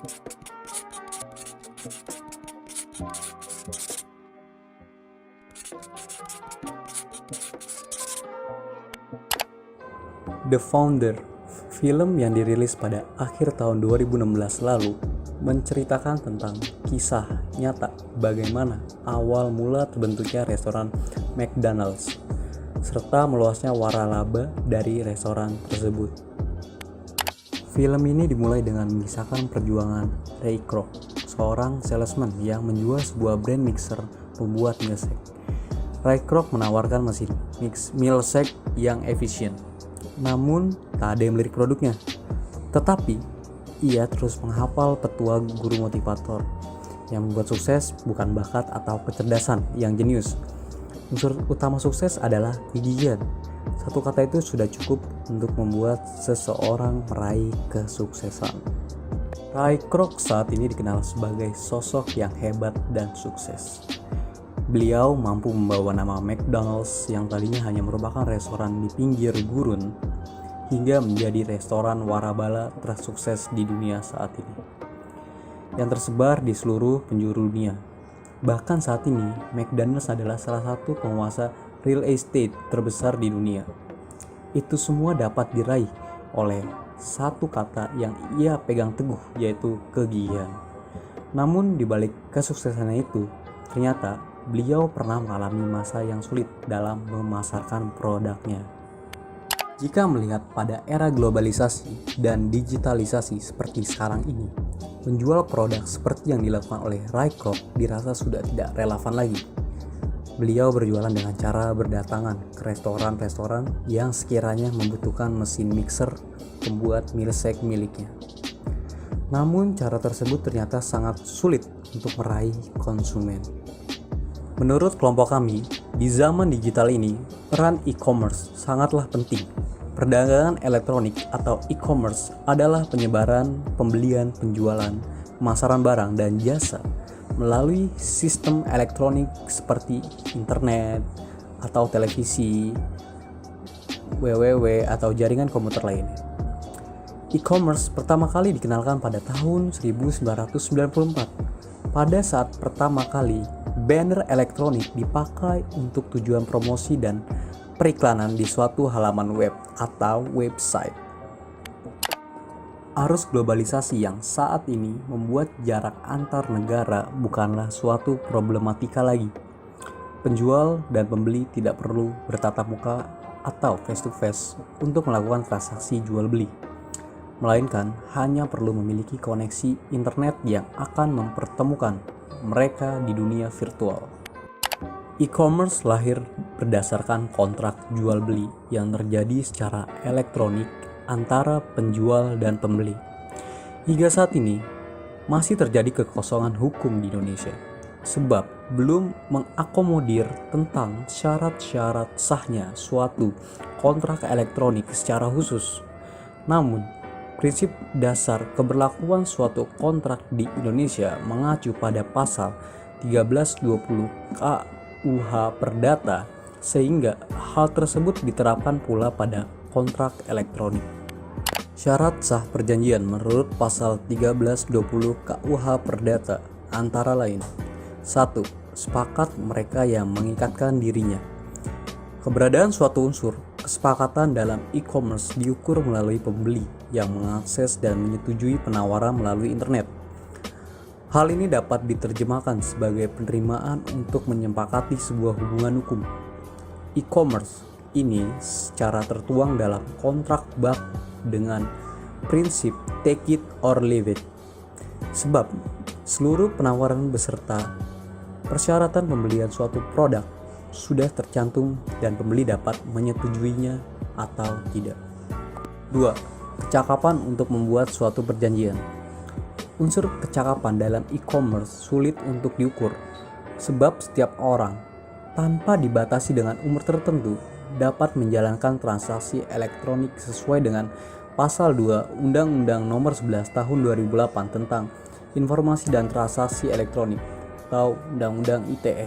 The Founder, film yang dirilis pada akhir tahun 2016 lalu, menceritakan tentang kisah nyata bagaimana awal mula terbentuknya restoran McDonald's, serta meluasnya waralaba dari restoran tersebut. Film ini dimulai dengan mengisahkan perjuangan Ray Kroc, seorang salesman yang menjual sebuah brand mixer pembuat milkshake. Ray Kroc menawarkan mesin milkshake yang efisien, namun tak ada yang melirik produknya. Tetapi ia terus menghafal petua guru motivator yang membuat sukses bukan bakat atau kecerdasan yang jenius. Unsur utama sukses adalah kegigihan. Satu kata itu sudah cukup untuk membuat seseorang meraih kesuksesan. Ray Kroc saat ini dikenal sebagai sosok yang hebat dan sukses. Beliau mampu membawa nama McDonald's yang tadinya hanya merupakan restoran di pinggir gurun hingga menjadi restoran warabala tersukses di dunia saat ini, yang tersebar di seluruh penjuru dunia. Bahkan saat ini, McDonald's adalah salah satu penguasa real estate terbesar di dunia. Itu semua dapat diraih oleh satu kata yang ia pegang teguh, yaitu kegigihan. Namun di balik kesuksesannya itu, ternyata beliau pernah mengalami masa yang sulit dalam memasarkan produknya. Jika melihat pada era globalisasi dan digitalisasi seperti sekarang ini, menjual produk seperti yang dilakukan oleh Ray Kroc dirasa sudah tidak relevan lagi. Beliau berjualan dengan cara berdatangan ke restoran-restoran yang sekiranya membutuhkan mesin mixer pembuat milkshake miliknya. Namun cara tersebut ternyata sangat sulit untuk meraih konsumen. Menurut kelompok kami, di zaman digital ini, peran e-commerce sangatlah penting. Perdagangan elektronik atau e-commerce adalah penyebaran, pembelian, penjualan, pemasaran barang dan jasa melalui sistem elektronik seperti internet atau televisi, www atau jaringan komputer lainnya. E-commerce pertama kali dikenalkan pada tahun 1994. Pada saat pertama kali banner elektronik dipakai untuk tujuan promosi dan periklanan di suatu halaman web atau website. Arus globalisasi yang saat ini membuat jarak antar negara bukanlah suatu problematika lagi. Penjual dan pembeli tidak perlu bertatap muka atau face to face untuk melakukan transaksi jual beli, melainkan hanya perlu memiliki koneksi internet yang akan mempertemukan mereka di dunia virtual. E-commerce lahir berdasarkan kontrak jual beli yang terjadi secara elektronik antara penjual dan pembeli. Hingga saat ini masih terjadi kekosongan hukum di Indonesia sebab belum mengakomodir tentang syarat-syarat sahnya suatu kontrak elektronik secara khusus. Namun, prinsip dasar keberlakuan suatu kontrak di Indonesia mengacu pada pasal 1320 KUH Perdata, sehingga hal tersebut diterapkan pula pada kontrak elektronik. Syarat sah perjanjian menurut pasal 1320 KUH Perdata antara lain: 1. Sepakat mereka yang mengikatkan dirinya. Keberadaan suatu unsur kesepakatan dalam e-commerce diukur melalui pembeli yang mengakses dan menyetujui penawaran melalui internet. Hal ini dapat diterjemahkan sebagai penerimaan untuk menyepakati sebuah hubungan hukum. E-commerce ini secara tertuang dalam kontrak bab dengan prinsip take it or leave it. Sebab seluruh penawaran beserta persyaratan pembelian suatu produk sudah tercantum dan pembeli dapat menyetujuinya atau tidak. 2. Kecakapan untuk membuat suatu perjanjian. Unsur kecakapan dalam e-commerce sulit untuk diukur, sebab setiap orang, tanpa dibatasi dengan umur tertentu, dapat menjalankan transaksi elektronik sesuai dengan Pasal 2 Undang-Undang Nomor 11 Tahun 2008 tentang Informasi dan Transaksi Elektronik atau Undang-Undang ITE.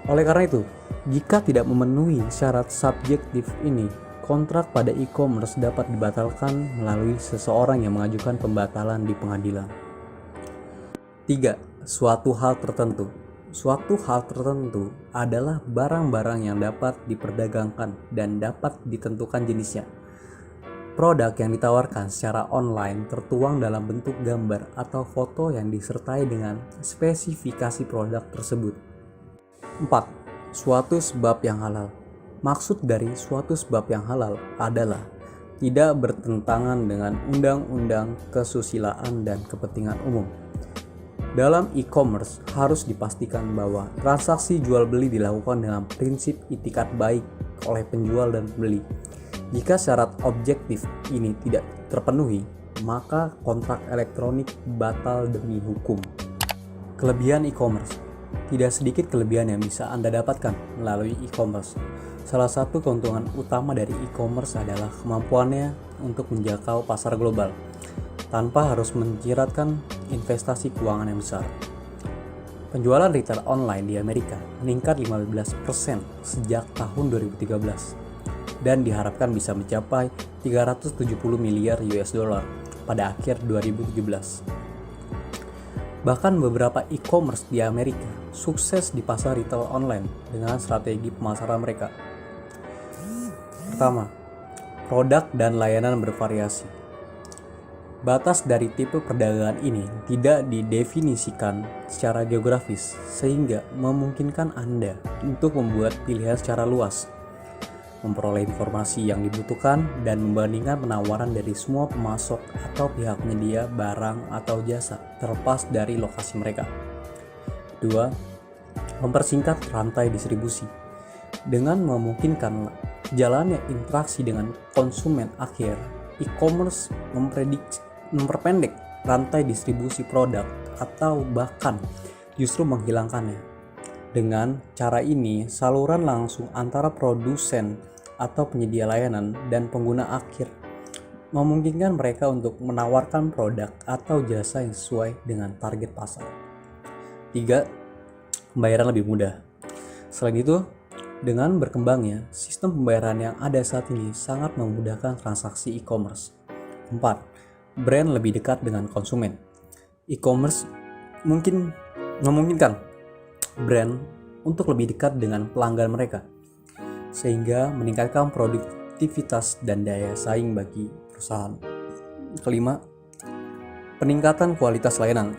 Oleh karena itu, jika tidak memenuhi syarat subjektif ini, Kontrak pada e-commerce dapat dibatalkan melalui seseorang yang mengajukan pembatalan di pengadilan. 3. Suatu hal tertentu. Suatu hal tertentu adalah barang-barang yang dapat diperdagangkan dan dapat ditentukan jenisnya. Produk yang ditawarkan secara online tertuang dalam bentuk gambar atau foto yang disertai dengan spesifikasi produk tersebut. 4. Suatu sebab yang halal. Maksud dari suatu sebab yang halal adalah tidak bertentangan dengan undang-undang kesusilaan dan kepentingan umum. Dalam e-commerce harus dipastikan bahwa transaksi jual beli dilakukan dengan prinsip itikat baik oleh penjual dan pembeli. Jika syarat objektif ini tidak terpenuhi, maka kontrak elektronik batal demi hukum. Kelebihan e-commerce. Tidak sedikit kelebihan yang bisa Anda dapatkan melalui e-commerce. Salah satu keuntungan utama dari e-commerce adalah kemampuannya untuk menjangkau pasar global tanpa harus menyiratkan investasi keuangan yang besar. Penjualan retail online di Amerika meningkat 15% sejak tahun 2013 dan diharapkan bisa mencapai 370 miliar US dollar pada akhir 2017. Bahkan beberapa e-commerce di Amerika sukses di pasar retail online dengan strategi pemasaran mereka. Pertama, produk dan layanan bervariasi. Batas dari tipe perdagangan ini tidak didefinisikan secara geografis sehingga memungkinkan Anda untuk membuat pilihan secara luas, memperoleh informasi yang dibutuhkan, dan membandingkan penawaran dari semua pemasok atau pihak penyedia barang atau jasa terlepas dari lokasi mereka. Kedua, mempersingkat rantai distribusi. Dengan memungkinkan jalannya interaksi dengan konsumen akhir, e-commerce memperpendek rantai distribusi produk atau bahkan justru menghilangkannya. Dengan cara ini, saluran langsung antara produsen atau penyedia layanan dan pengguna akhir memungkinkan mereka untuk menawarkan produk atau jasa yang sesuai dengan target pasar. 3. Pembayaran lebih mudah. Selain itu, dengan berkembangnya sistem pembayaran yang ada saat ini sangat memudahkan transaksi e-commerce. 4. Brand lebih dekat dengan konsumen. E-commerce memungkinkan brand untuk lebih dekat dengan pelanggan mereka, sehingga meningkatkan produktivitas dan daya saing bagi perusahaan. Kelima, peningkatan kualitas layanan.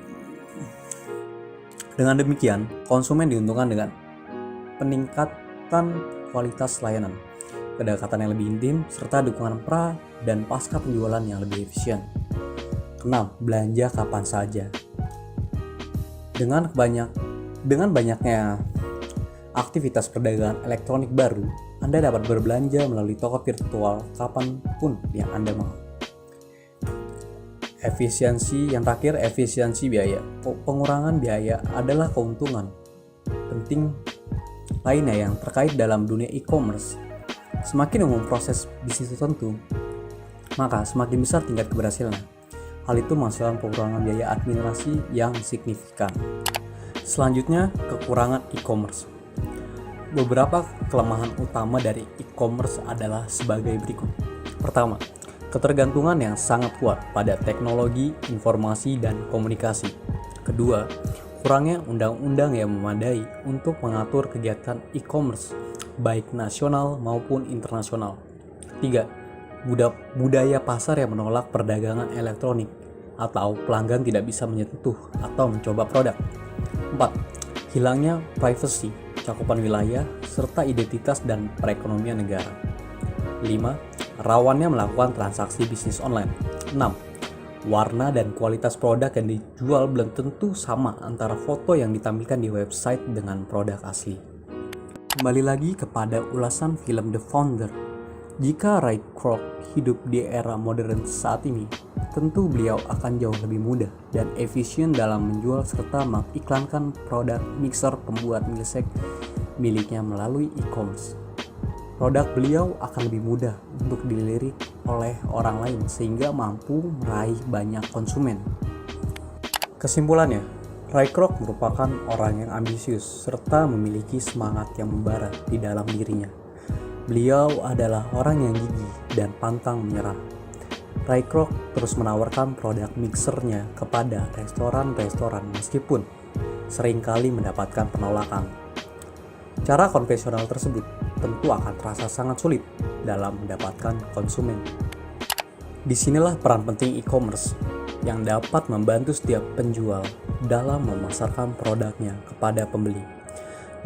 Dengan demikian, konsumen diuntungkan dengan peningkatan kualitas layanan, kedekatan yang lebih intim, serta dukungan pra dan pasca penjualan yang lebih efisien. 6. Belanja kapan saja. Dengan banyaknya aktivitas perdagangan elektronik baru, Anda dapat berbelanja melalui toko virtual kapanpun yang Anda mau. Efisiensi biaya. Pengurangan biaya adalah keuntungan penting lainnya yang terkait dalam dunia e-commerce. Semakin umum proses bisnis tertentu, maka semakin besar tingkat keberhasilannya. Hal itu menghasilkan pengurangan biaya administrasi yang signifikan. Selanjutnya, kekurangan e-commerce. Beberapa kelemahan utama dari e-commerce adalah sebagai berikut. Pertama, ketergantungan yang sangat kuat pada teknologi, informasi, dan komunikasi. Kedua, kurangnya undang-undang yang memadai untuk mengatur kegiatan e-commerce, baik nasional maupun internasional. 3. Budaya pasar yang menolak perdagangan elektronik, atau pelanggan tidak bisa menyentuh atau mencoba produk. 4. Hilangnya privacy, cakupan wilayah, serta identitas dan perekonomian negara. 5. Rawannya melakukan transaksi bisnis online. 6. Warna dan kualitas produk yang dijual belum tentu sama antara foto yang ditampilkan di website dengan produk asli. Kembali lagi kepada ulasan film The Founder. Jika Ray Kroc hidup di era modern saat ini, tentu beliau akan jauh lebih mudah dan efisien dalam menjual serta mengiklankan produk mixer pembuat milkshake miliknya melalui e-commerce. Produk beliau akan lebih mudah untuk dilirik oleh orang lain sehingga mampu meraih banyak konsumen. Kesimpulannya, Ray Kroc merupakan orang yang ambisius serta memiliki semangat yang membara di dalam dirinya. Beliau adalah orang yang gigih dan pantang menyerah. Ray Kroc terus menawarkan produk mixernya kepada restoran-restoran meskipun seringkali mendapatkan penolakan. Cara konvensional tersebut tentu akan terasa sangat sulit dalam mendapatkan konsumen. Disinilah peran penting e-commerce yang dapat membantu setiap penjual dalam memasarkan produknya kepada pembeli.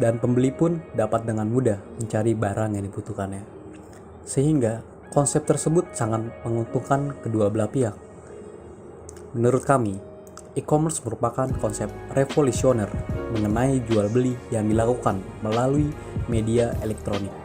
Dan pembeli pun dapat dengan mudah mencari barang yang dibutuhkannya. Sehingga konsep tersebut sangat menguntungkan kedua belah pihak. Menurut kami, e-commerce merupakan konsep revolusioner mengenai jual beli yang dilakukan melalui media elektronik.